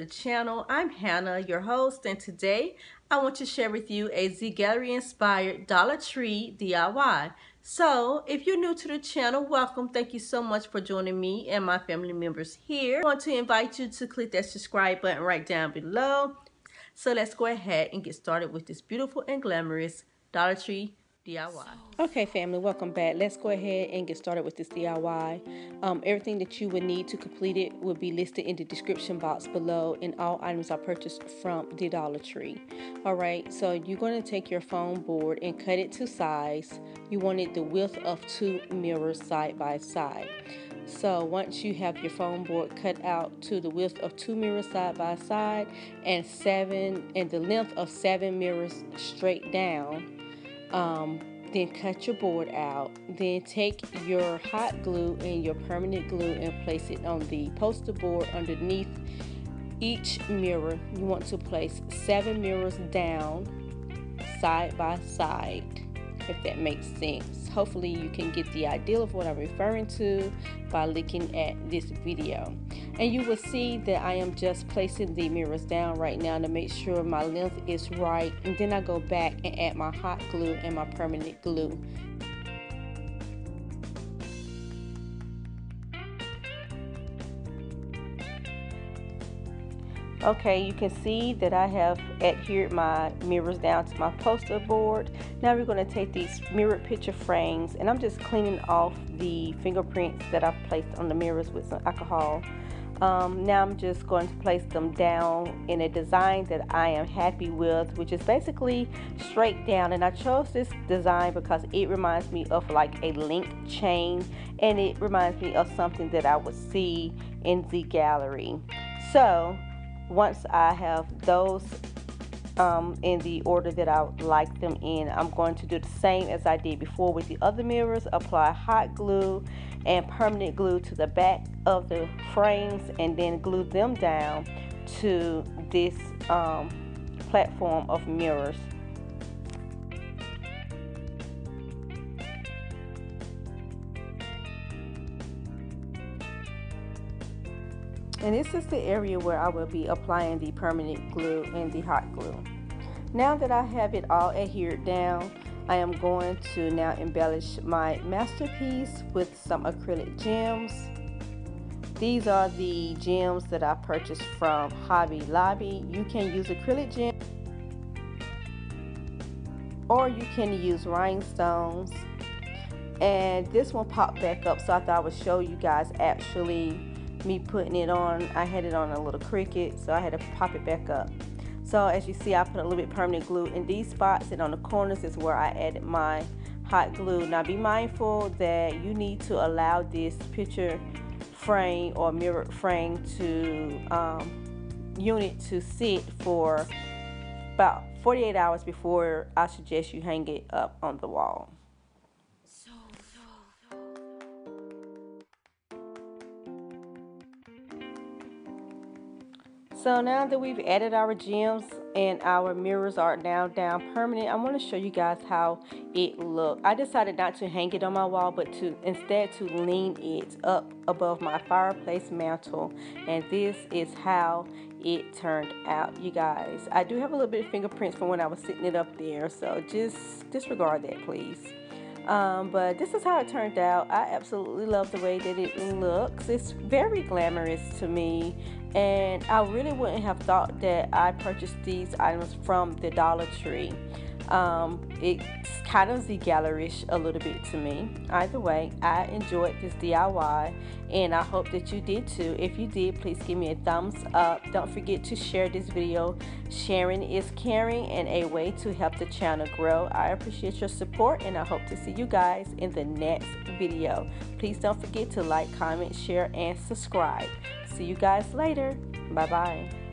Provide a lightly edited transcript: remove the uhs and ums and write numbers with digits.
the channel. I'm Hannah, your host, and today I want to share with you a ZGALLERIE inspired Dollar Tree DIY. So if you're new to the channel, welcome. Thank you so much for joining me and my family members here. I want to invite you to click that subscribe button right down below. So let's go ahead and get started with this beautiful and glamorous Dollar Tree DIY. Okay, family, welcome back. Let's go ahead and get started with this DIY. Everything that you would need to complete it will be listed in the description box below, and all items are purchased from the Dollar Tree. All right, so you're going to take your foam board and cut it to size. You want it the width of 2 mirrors side by side. So once you have your foam board cut out to the width of 2 mirrors side by side and the length of 7 mirrors straight down, then cut your board out. Then take your hot glue and your permanent glue and place it on the poster board underneath each mirror. You want to place 7 mirrors down side by side, if that makes sense. Hopefully you can get the idea of what I'm referring to by looking at this video. And you will see that I am just placing the mirrors down right now to make sure my length is right, and then I go back and add my hot glue and my permanent glue. Okay, you can see that I have adhered my mirrors down to my poster board. Now we're going to take these mirror picture frames, and I'm just cleaning off the fingerprints that I've placed on the mirrors with some alcohol. Now I'm just going to place them down in a design that I am happy with, which is basically straight down. And I chose this design because it reminds me of like a link chain, and it reminds me of something that I would see in ZGALLERIE. So once I have those in the order that I would like them in, I'm going to do the same as I did before with the other mirrors. Apply hot glue and permanent glue to the back of the frames, and then glue them down to this platform of mirrors. And this is the area where I will be applying the permanent glue and the hot glue. Now that I have it all adhered down, I am going to now embellish my masterpiece with some acrylic gems. These are the gems that I purchased from Hobby Lobby. You can use acrylic gems, or you can use rhinestones. And this one popped back up, so I thought I would show you guys actually me putting it on. I had it on a little Cricut, so I had to pop it back up. So as you see, I put a little bit permanent glue in these spots, and on the corners is where I added my hot glue. Now be mindful that you need to allow this picture frame or mirror frame to unit to sit for about 48 hours before I suggest you hang it up on the wall. So now that we've added our gems and our mirrors are now down permanent, I want to show you guys how it looks. I decided not to hang it on my wall, but instead to lean it up above my fireplace mantle. And this is how it turned out, you guys. I do have a little bit of fingerprints from when I was sitting it up there, so just disregard that, please. But this is how it turned out. I absolutely love the way that it looks. It's very glamorous to me, and I really wouldn't have thought that I purchased these items from the Dollar Tree. It's kind of ZGALLERIE-ish a little bit to me. Either way, I enjoyed this DIY, and I hope that you did too. If you did, please give me a thumbs up. Don't forget to share this video. Sharing is caring and a way to help the channel grow. I appreciate your support, and I hope to see you guys in the next video. Please don't forget to like, comment, share, and subscribe. See you guys later. Bye-bye.